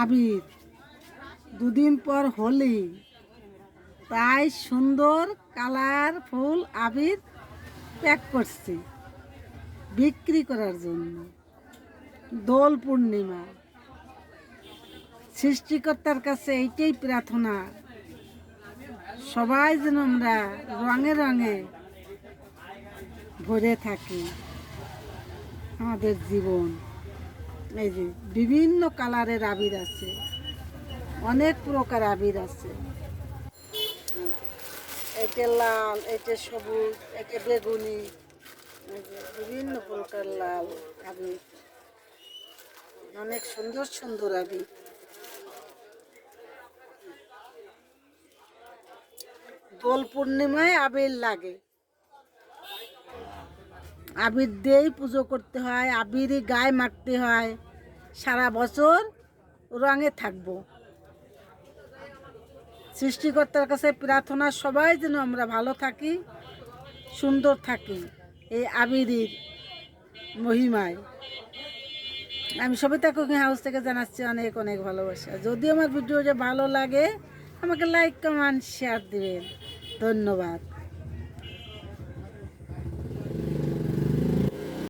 আবির, দুদিন পর হোলি, তাই সুন্দর কালারফুল আবির প্যাক করছি বিক্রি করার জন্য। দোল পূর্ণিমা, সৃষ্টিকর্তার কাছে এইটাই প্রার্থনা, সবাই যেন আমরা রঙে রঙে ভরে থাকি আমাদের জীবন। এই যে বিভিন্ন কালারের আবির আছে, অনেক প্রকার আবির আছে। এটা লাল, এটা সবুজ, এটা বেগুনি, বিভিন্ন প্রকার লাল আবির, অনেক সুন্দর সুন্দর আবির। দোল পূর্ণিমায় আবির লাগে, আবির দিয়েই পুজো করতে হয়, আবিরই গায়ে মাখতে হয়, সারা বছর রঙে থাকবো। সৃষ্টিকর্তার কাছে প্রার্থনা, সবাই যেন আমরা ভালো থাকি, সুন্দর থাকি এই আবিরের মহিমায়। আমি সবিতা কুকিং হাউস থেকে জানাচ্ছি অনেক অনেক ভালোবাসা। যদি আমার ভিডিওটা ভালো লাগে আমাকে লাইক কমেন্ট শেয়ার দিবেন। ধন্যবাদ।